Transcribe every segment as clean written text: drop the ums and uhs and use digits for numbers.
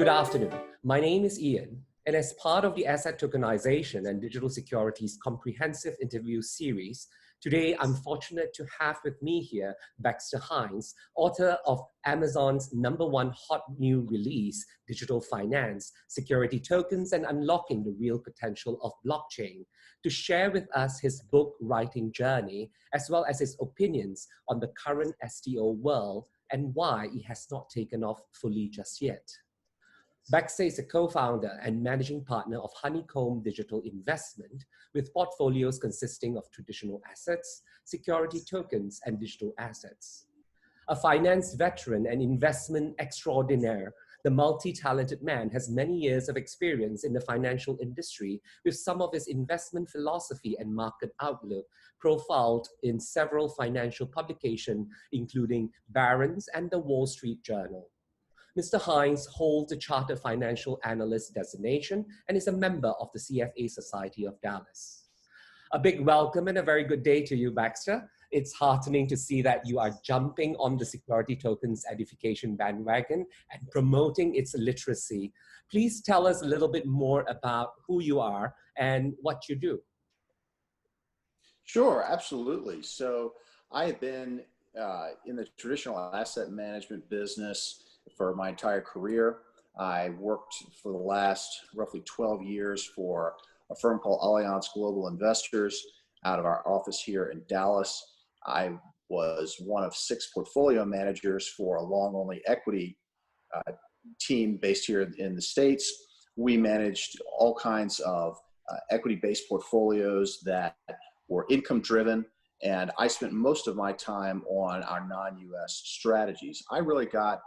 Good afternoon. My name is Ian, and as part of the Asset Tokenization and Digital Securities Comprehensive Interview Series, today I'm fortunate to have with me here Baxter Hines, author of Amazon's #1 hot new release, Digital Finance, Security Tokens, and Unlocking the Real Potential of Blockchain, to share with us his book writing journey, as well as his opinions on the current STO world and why it has not taken off fully just yet. Baxter is a co-founder and managing partner of Honeycomb Digital Investment, with portfolios consisting of traditional assets, security tokens, and digital assets. A finance veteran and investment extraordinaire, the multi-talented man has many years of experience in the financial industry, with some of his investment philosophy and market outlook profiled in several financial publications, including Barron's and the Wall Street Journal. Mr. Hines holds a Chartered Financial Analyst designation and is a member of the CFA Society of Dallas. A big welcome and a very good day to you, Baxter. It's heartening to see that you are jumping on the security tokens edification bandwagon and promoting its literacy. Please tell us a little bit more about who you are and what you do. Sure, absolutely. So I have been in the traditional asset management business for my entire career. I worked for the last roughly 12 years for a firm called Allianz Global Investors out of our office here in Dallas. I was one of 6 portfolio managers for a long-only equity team based here in the States. We managed all kinds of equity-based portfolios that were income-driven, and I spent most of my time on our non-US strategies. I really got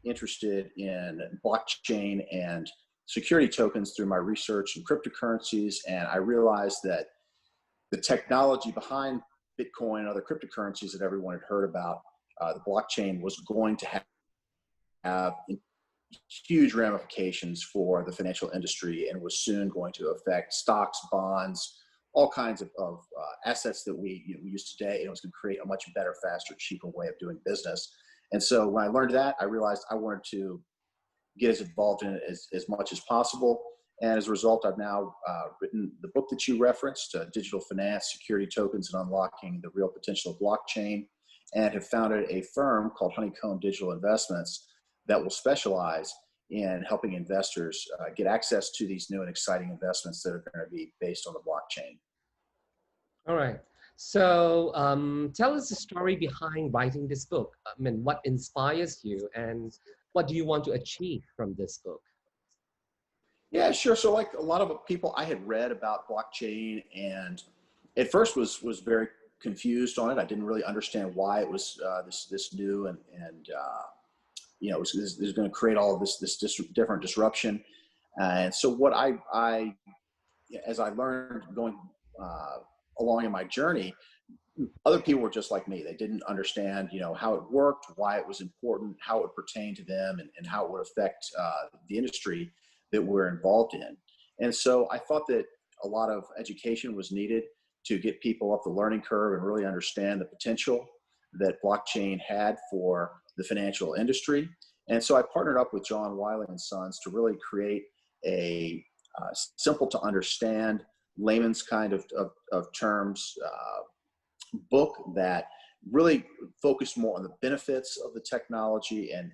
interested in blockchain and security tokens through my research in cryptocurrencies, and I realized that the technology behind Bitcoin and other cryptocurrencies that everyone had heard about, the blockchain was going to have huge ramifications for the financial industry and was soon going to affect stocks, bonds, all kinds of assets that we use today, and it was going to create a much better, faster, cheaper way of doing business. And so when I learned that, I realized I wanted to get as involved in it as much as possible. And as a result, I've now written the book that you referenced, Digital Finance, Security Tokens, and Unlocking the Real Potential of Blockchain, and have founded a firm called Honeycomb Digital Investments that will specialize in helping investors get access to these new and exciting investments that are going to be based on the blockchain. All right. So tell us the story behind writing this book. I mean, what inspires you and what do you want to achieve from this book? Yeah, sure. So like a lot of people, I had read about blockchain and at first was very confused on it. I didn't really understand why it was this new and it was going to create all of this different disruption. And so what as I learned going along in my journey, other people were just like me. They didn't understand, how it worked, why it was important, how it would pertain to them, and how it would affect the industry that we're involved in. And so I thought that a lot of education was needed to get people up the learning curve and really understand the potential that blockchain had for the financial industry. And so I partnered up with John Wiley and Sons to really create a simple to understand, layman's kind of terms book that really focused more on the benefits of the technology and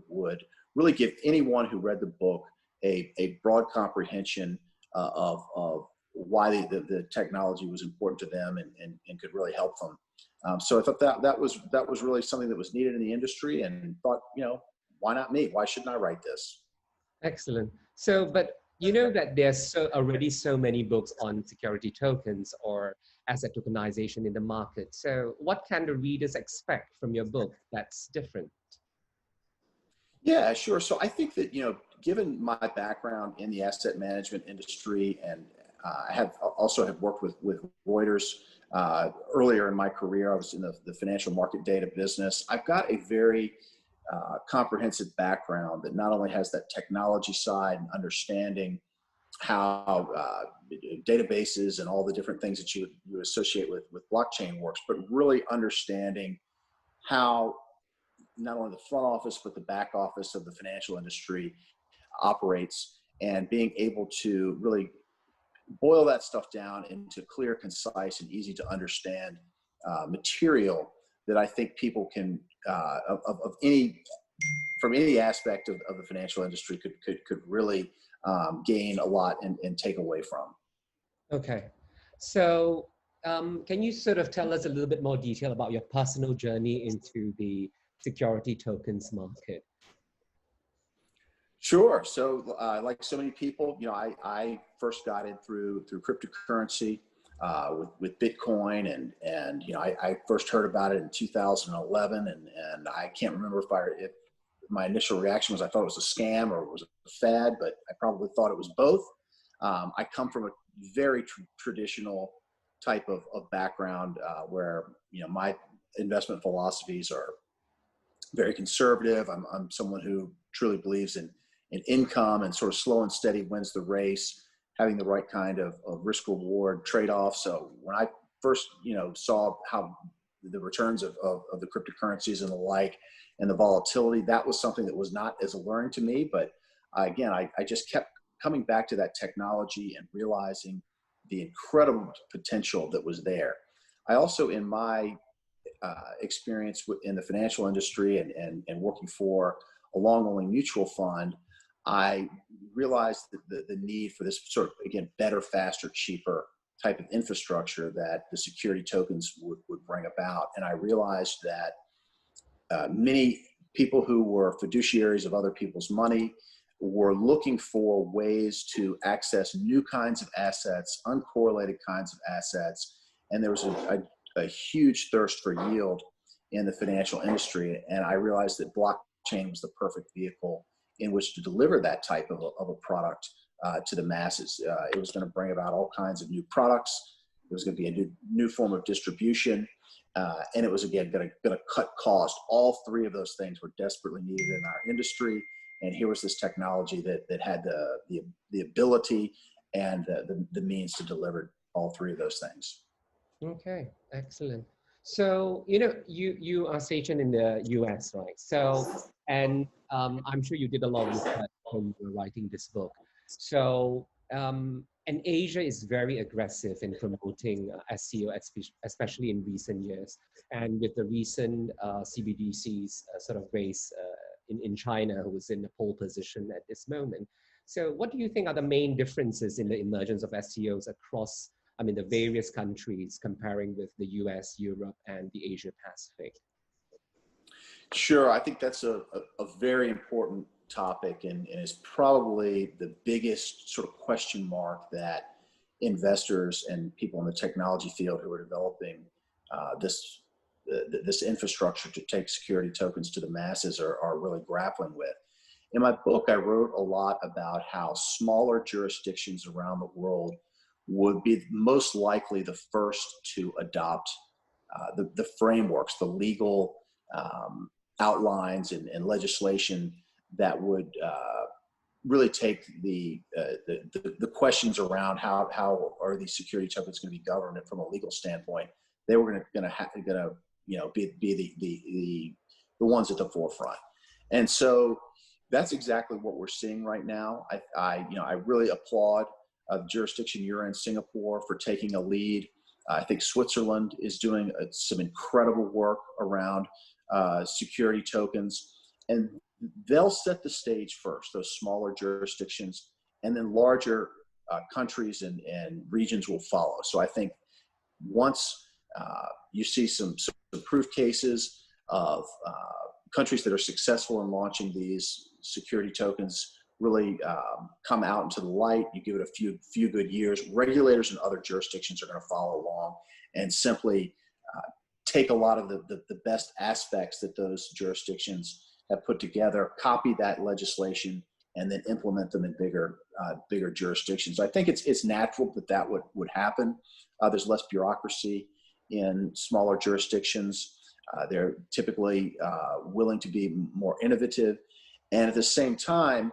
would really give anyone who read the book a broad comprehension of why the technology was important to them and could really help them. So I thought that was really something that was needed in the industry, and thought, why not me? Why shouldn't I write this? Excellent. So, but you know that there's already so many books on security tokens or asset tokenization in the market. So what can the readers expect from your book that's different? Yeah, sure. So I think that, given my background in the asset management industry, and I have worked with Reuters earlier in my career. I was in the financial market data business. I've got a very comprehensive background that not only has that technology side and understanding how databases and all the different things that you associate with blockchain works, but really understanding how not only the front office, but the back office of the financial industry operates, and being able to really boil that stuff down into clear, concise, and easy to understand material that I think people can, of any, from any aspect of the financial industry could really gain a lot and take away from. Okay. So can you sort of tell us a little bit more detail about your personal journey into the security tokens market? Sure. So like so many people, you know, I first got in through cryptocurrency with Bitcoin, and you know, I first heard about it in 2011, and I can't remember if my initial reaction was I thought it was a scam or it was a fad, but I probably thought it was both. I come from a very traditional type of background where, you know, my investment philosophies are very conservative. I'm someone who truly believes in income, and sort of slow and steady wins the race, having the right kind of risk reward trade-off. So when I first, you know, saw how the returns of the cryptocurrencies and the like, and the volatility, that was something that was not as alluring to me. But again, I just kept coming back to that technology and realizing the incredible potential that was there. I also, in my experience in the financial industry and working for a long-only mutual fund, I realized the need for this sort of, again, better, faster, cheaper type of infrastructure that the security tokens would bring about. And I realized that many people who were fiduciaries of other people's money were looking for ways to access new kinds of assets, uncorrelated kinds of assets. And there was a huge thirst for yield in the financial industry. And I realized that blockchain was the perfect vehicle in which to deliver that type of a product to the masses. It was going to bring about all kinds of new products. It was going to be a new form of distribution. And it was, again, going to cut cost. All three of those things were desperately needed in our industry. And here was this technology that had the ability and the means to deliver all three of those things. Okay, excellent. So, you know, you are stationed in the US, right? So, and I'm sure you did a lot of research when you were writing this book. So, and Asia is very aggressive in promoting SEO, especially in recent years. And with the recent CBDC's sort of race in China, who is in the pole position at this moment. So what do you think are the main differences in the emergence of SEOs across, I mean, the various countries, comparing with the US, Europe, and the Asia Pacific? Sure. I think that's a very important topic, and is probably the biggest sort of question mark that investors and people in the technology field who are developing this infrastructure to take security tokens to the masses are really grappling with. In my book, I wrote a lot about how smaller jurisdictions around the world would be most likely the first to adopt the frameworks, the legal outlines and legislation that would really take the questions around how are these security tokens going to be governed from a legal standpoint. They were going to you know, be the ones at the forefront. And so that's exactly what we're seeing right now. I really applaud the jurisdiction you're in, Singapore, for taking a lead. I think Switzerland is doing some incredible work around security tokens, and they'll set the stage first, those smaller jurisdictions, and then larger countries and regions will follow. So I think once you see some proof cases of countries that are successful in launching these security tokens really come out into the light, you give it a few good years, regulators in other jurisdictions are going to follow along and simply take a lot of the best aspects that those jurisdictions have put together, copy that legislation, and then implement them in bigger jurisdictions. I think it's natural that would happen. There's less bureaucracy in smaller jurisdictions. They're typically willing to be more innovative. And at the same time,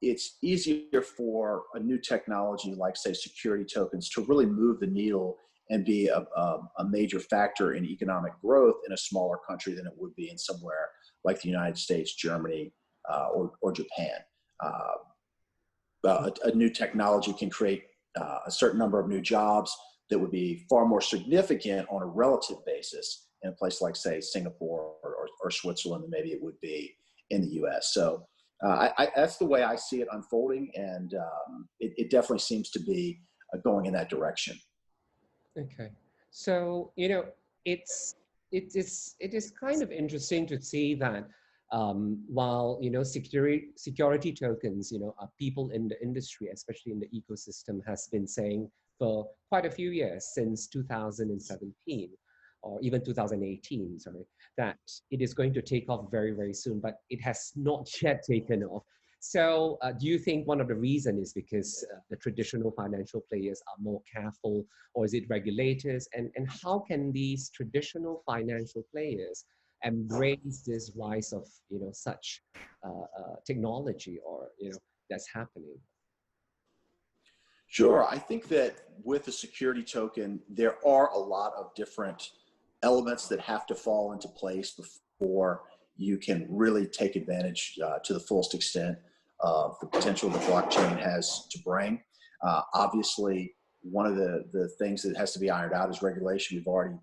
it's easier for a new technology like, say, security tokens to really move the needle and be a major factor in economic growth in a smaller country than it would be in somewhere like the United States, Germany, or Japan. a new technology can create a certain number of new jobs that would be far more significant on a relative basis in a place like, say, Singapore or Switzerland than maybe it would be in the US. So that's the way I see it unfolding, and it definitely seems to be going in that direction. Okay, so it is kind of interesting to see that while security tokens people in the industry, especially in the ecosystem, has been saying for quite a few years, since 2017 or even 2018, sorry, that it is going to take off very, very soon, but it has not yet taken off. So do you think one of the reasons is because the traditional financial players are more careful, or is it regulators? And how can these traditional financial players embrace this rise of such technology, or that's happening? Sure. I think that with a security token, there are a lot of different elements that have to fall into place before you can really take advantage to the fullest extent of the potential the blockchain has to bring. Obviously, one of the things that has to be ironed out is regulation. We've already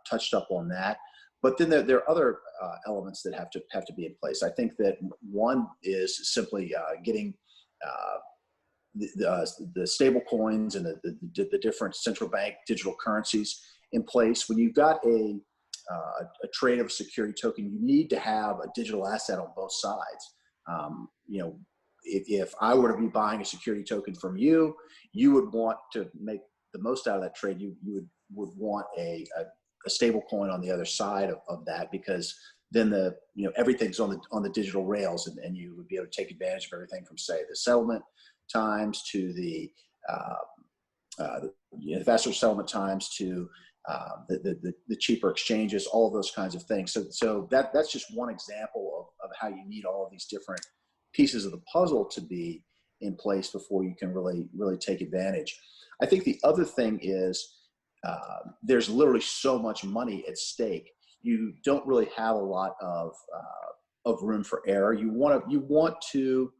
touched up on that. But then there are other elements that have to be in place. I think that one is simply getting the stable coins and the different central bank digital currencies in place. When you've got a trade of a security token, you need to have a digital asset on both sides. If I were to be buying a security token from you, you would want to make the most out of that trade. You would want a stable coin on the other side of that, because then everything's on the digital rails, and you would be able to take advantage of everything from, say, the settlement times to the faster settlement times to the cheaper exchanges, all of those kinds of things. So that's just one example of how you need all of these different pieces of the puzzle to be in place before you can really take advantage. I think the other thing is there's literally so much money at stake. You don't really have a lot of room for error. You want to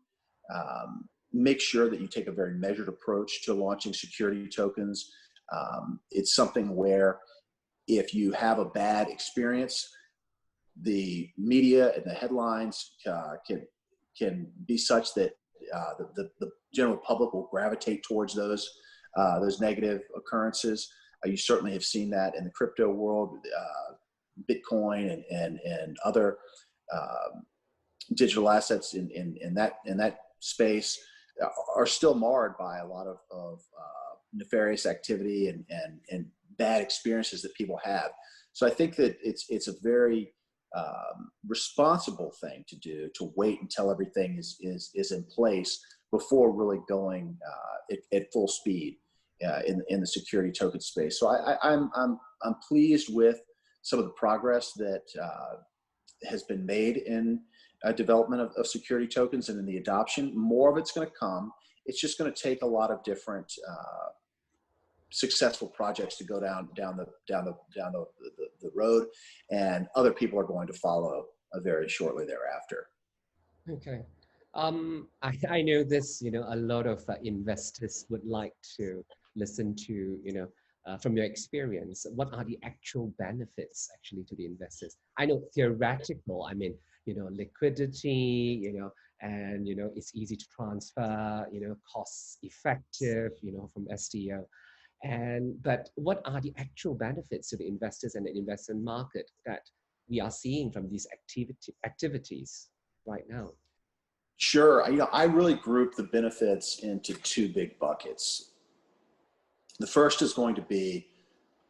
make sure that you take a very measured approach to launching security tokens. It's something where if you have a bad experience, the media and the headlines can be such that the general public will gravitate towards those negative occurrences. You certainly have seen that in the crypto world. Bitcoin and other digital assets in that space are still marred by a lot of nefarious activity and bad experiences that people have. So I think that it's a very responsible thing to do, to wait until everything is in place before really going at full speed in the security token space. So I'm pleased with some of the progress that has been made in development of security tokens and in the adoption. More of it's going to come. It's just going to take a lot of different successful projects to go down the road, and other people are going to follow very shortly thereafter. Okay. I know this, a lot of investors would like to listen to, from your experience, what are the actual benefits actually to the investors? I know theoretical, I mean, liquidity, and, it's easy to transfer, cost effective, from STO. But what are the actual benefits to the investors and the investment market that we are seeing from these activities right now? Sure. I really group the benefits into two big buckets. The first is going to be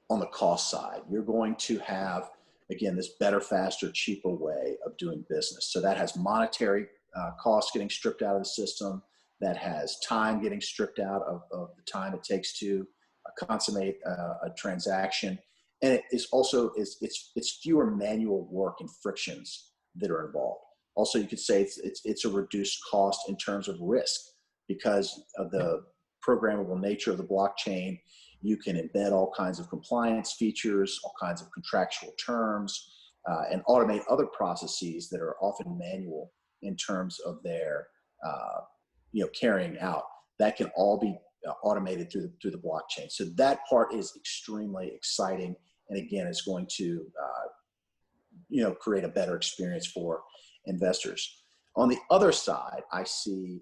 on the cost side. You're going to have, again, this better, faster, cheaper way of doing business. So that has monetary costs getting stripped out of the system. That has time getting stripped out of the time it takes to consummate a transaction. And it is also, it's fewer manual work and frictions that are involved. Also, you could say it's a reduced cost in terms of risk, because of the programmable nature of the blockchain. You can embed all kinds of compliance features, all kinds of contractual terms, and automate other processes that are often manual in terms of their carrying out. That can all be automated through the blockchain. So that part is extremely exciting, and again, it's going to create a better experience for investors. On the other side, I see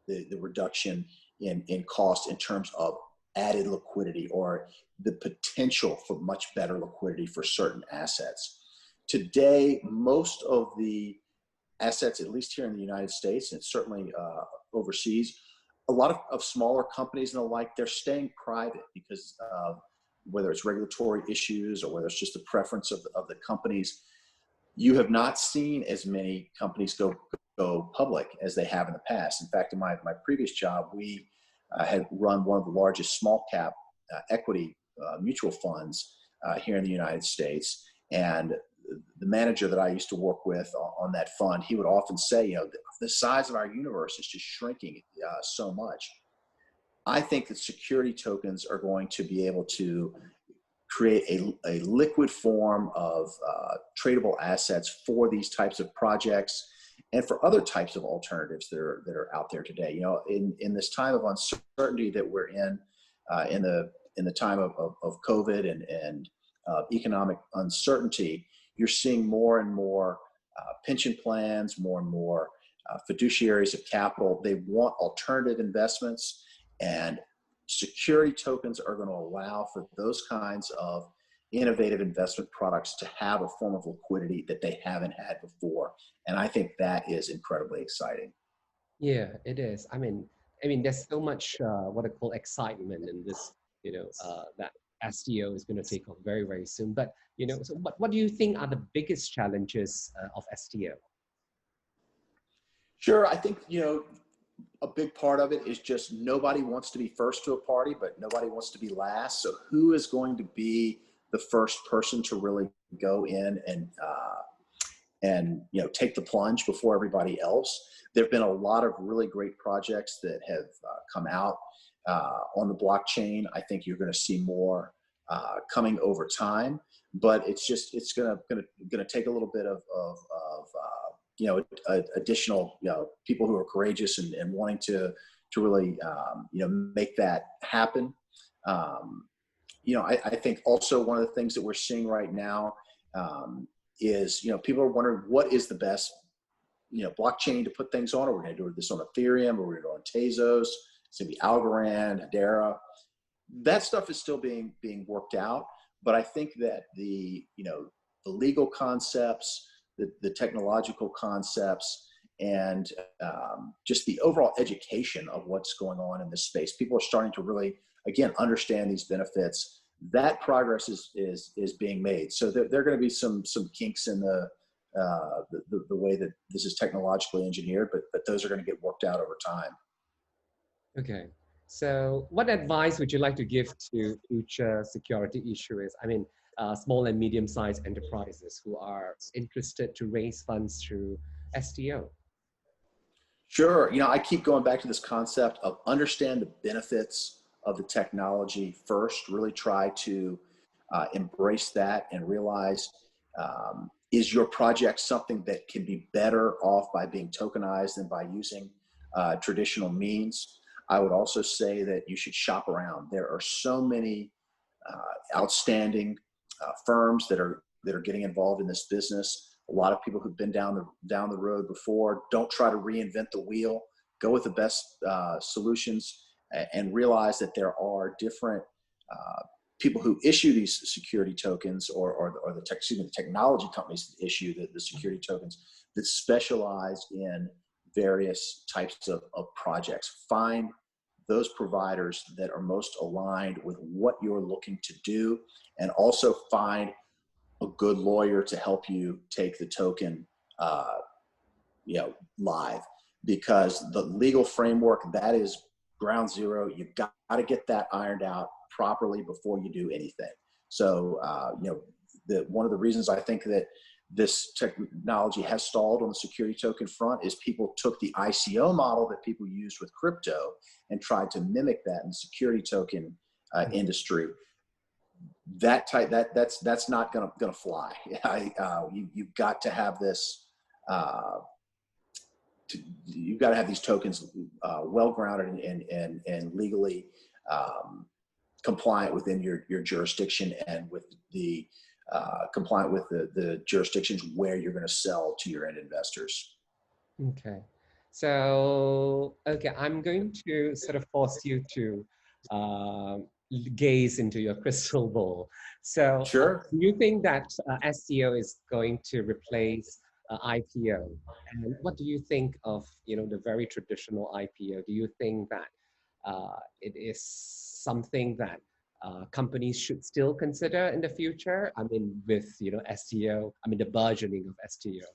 the reduction in cost in terms of added liquidity, or the potential for much better liquidity for certain assets. Today, most of the assets, at least here in the United States, and certainly overseas, a lot of smaller companies and the like, they're staying private because whether it's regulatory issues or whether it's just the preference of the companies, you have not seen as many companies go public as they have in the past. In fact, in my previous job, we had run one of the largest small cap equity mutual funds here in the United States. And the manager that I used to work with on that fund, he would often say, the size of our universe is just shrinking so much. I think that security tokens are going to be able to create a liquid form of tradable assets for these types of projects and for other types of alternatives that are out there today. In this time of uncertainty that we're in the time of COVID and economic uncertainty, you're seeing more and more pension plans, more and more fiduciaries of capital. They want alternative investments, and security tokens are going to allow for those kinds of innovative investment products to have a form of liquidity that they haven't had before. And I think that is incredibly exciting. Yeah, it is. I mean, there's so much what I call excitement in this, that STO is going to take off very, very soon. But, so what do you think are the biggest challenges of STO? Sure. I think, a big part of it is just nobody wants to be first to a party, but nobody wants to be last. So who is going to be the first person to really go in and take the plunge before everybody else? There've been a lot of really great projects that have come out on the blockchain. I think you're going to see more coming over time, but it's going to take a little bit of additional people who are courageous and wanting to really make that happen. I think also one of the things that we're seeing right now is people are wondering what is the best blockchain to put things on. Are we going to do this on Ethereum, or are we going to do it on Tezos? It's going to be Algorand, Hedera. That stuff is still being worked out, but I think that the legal concepts, the technological concepts, and just the overall education of what's going on in this space. People are starting to really, again, understand these benefits. That progress is being made. So there are going to be some kinks in the way that this is technologically engineered, but those are going to get worked out over time. Okay. So what advice would you like to give to future security issuers? I mean, small and medium-sized enterprises who are interested to raise funds through STO? Sure. I keep going back to this concept of understand the benefits of the technology first. Really try to embrace that and realize, is your project something that can be better off by being tokenized than by using traditional means? I would also say that you should shop around. There are so many outstanding firms that are getting involved in this business. A lot of people who've been down the road before. Don't try to reinvent the wheel. Go with the best solutions, and realize that there are different people who issue these security tokens, or the technology companies that issue the security tokens, that specialize in various types of projects. Find those providers that are most aligned with what you're looking to do, and also find a good lawyer to help you take the token live, because the legal framework, that is ground zero. You've got to get that ironed out properly before you do anything. So one of the reasons I think that this technology has stalled on the security token front is people took the ICO model that people used with crypto and tried to mimic that in the security token industry. That's not gonna fly. You've got to have this you've got to have these tokens well grounded and legally compliant within your jurisdiction and with the compliant with the jurisdictions where you're going to sell to your end investors. Okay. So, okay, I'm going to sort of force you to gaze into your crystal ball. So, Sure. do you think that STO is going to replace IPO? And what do you think of, the very traditional IPO? Do you think that it is something that companies should still consider in the future? I mean, with, STO, I mean, the burgeoning of STO.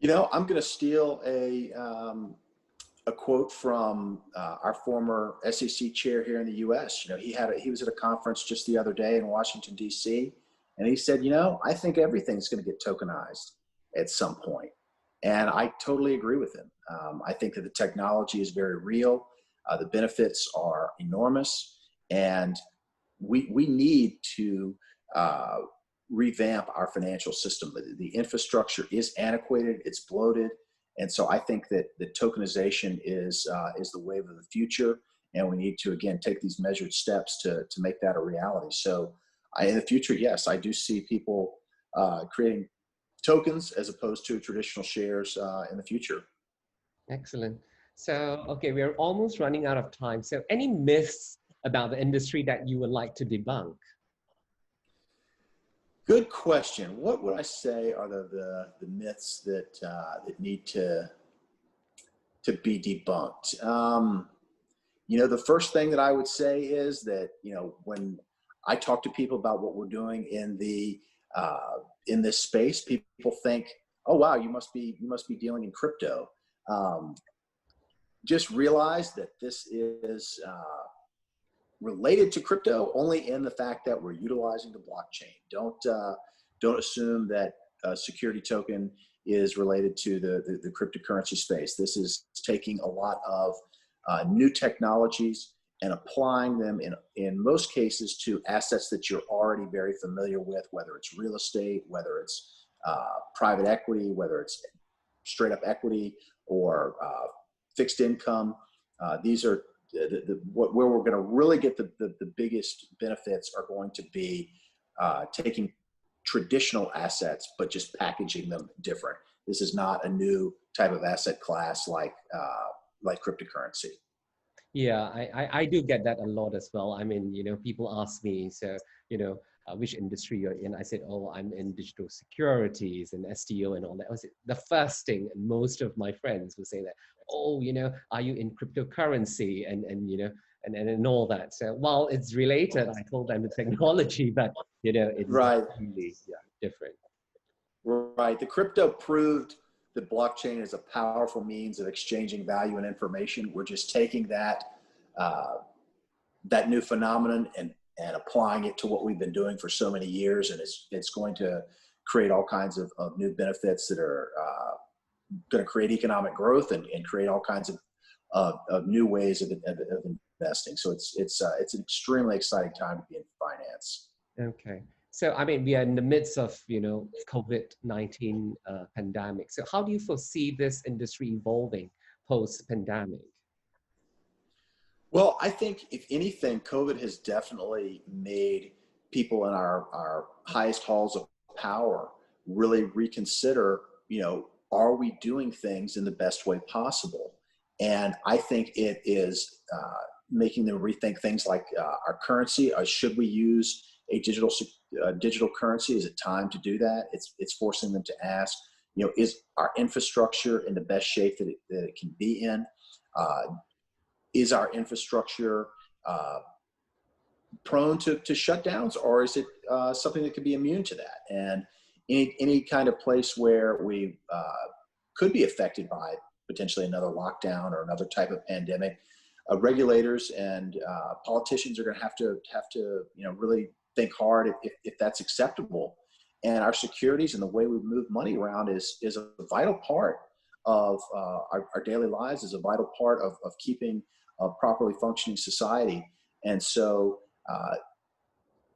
I'm going to steal a quote from our former SEC chair here in the U.S. He was at a conference just the other day in Washington, D.C., and he said, I think everything's going to get tokenized at some point. And I totally agree with him. I think that the technology is very real. The benefits are enormous, and we need to revamp our financial system. The infrastructure is antiquated, it's bloated, and so I think that the tokenization is the wave of the future, and we need to again take these measured steps to make that a reality. So, in the future, yes, I do see people creating tokens as opposed to traditional shares in the future. Excellent. So, okay, we're almost running out of time. So, any myths about the industry that you would like to debunk? Good question. What would I say are the myths that need to be debunked? The first thing that I would say is that when I talk to people about what we're doing in this space, people think, "Oh wow, you must be dealing in crypto." Just realize that this is related to crypto only in the fact that we're utilizing the blockchain. Don't assume that a security token is related to the cryptocurrency space. This is taking a lot of new technologies and applying them in most cases to assets that you're already very familiar with, whether it's real estate, whether it's private equity, whether it's straight up equity or fixed income. These are where we're going to really get the biggest benefits are going to be taking traditional assets, but just packaging them different. This is not a new type of asset class like cryptocurrency. Yeah, I do get that a lot as well. I mean, people ask me, so, which industry you're in. I said, oh, I'm in digital securities and STO and all that. I was the first thing, and most of my friends would say that, oh, are you in cryptocurrency and all that. So while it's related, I told them the technology, but it's right. really different. Right. The crypto proved that blockchain is a powerful means of exchanging value and information. We're just taking that new phenomenon and applying it to what we've been doing for so many years, and it's going to create all kinds of new benefits that are going to create economic growth and create all kinds of new ways of investing. So it's an extremely exciting time to be in finance. Okay. So, I mean, we are in the midst of, COVID-19 pandemic. So how do you foresee this industry evolving post-pandemic? Well, I think if anything, COVID has definitely made people in our highest halls of power really reconsider, are we doing things in the best way possible? And I think it is making them rethink things like our currency. Should we use a digital currency? Is it time to do that? It's forcing them to ask, is our infrastructure in the best shape that it can be in? Is our infrastructure prone to shutdowns, or is it something that could be immune to that? And any kind of place where we could be affected by potentially another lockdown or another type of pandemic, regulators and politicians are going to have to really think hard if that's acceptable. And our securities and the way we move money around is a vital part of our daily lives, is a vital part of keeping a properly functioning society. And so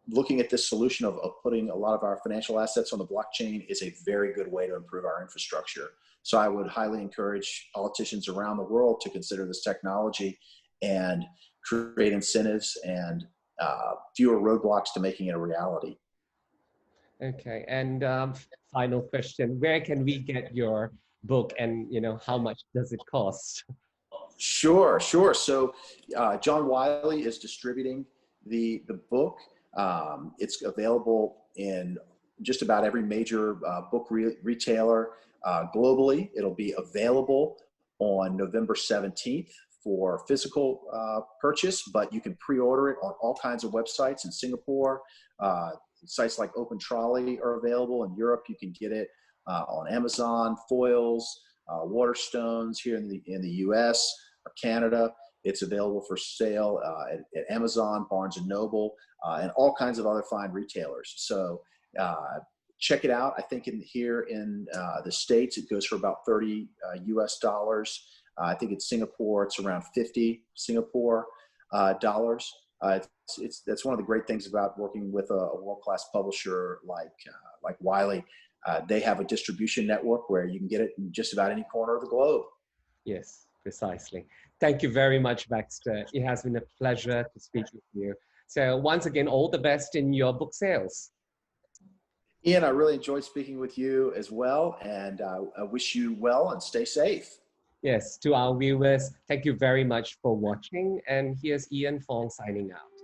looking at this solution of putting a lot of our financial assets on the blockchain is a very good way to improve our infrastructure. So I would highly encourage politicians around the world to consider this technology and create incentives and fewer roadblocks to making it a reality. Okay, and final question: where can we get your book, and how much does it cost? Sure, sure. So John Wiley is distributing the book. It's available in just about every major book retailer globally. It'll be available on November 17th for physical purchase, but you can pre-order it on all kinds of websites in Singapore. Sites like Open Trolley are available. In Europe, you can get it on Amazon, Foils, Waterstones here in the US or Canada. It's available for sale at Amazon, Barnes and Noble, and all kinds of other fine retailers. So check it out. I think here in the States, it goes for about 30 US dollars. I think in Singapore, it's around 50 Singapore dollars. That's one of the great things about working with a world-class publisher like Wiley. They have a distribution network where you can get it in just about any corner of the globe. Yes, precisely. Thank you very much, Baxter. It has been a pleasure to speak with you. So once again, all the best in your book sales. Ian, I really enjoyed speaking with you as well, and I wish you well and stay safe. Yes, to our viewers, thank you very much for watching. And here's Ian Fong signing out.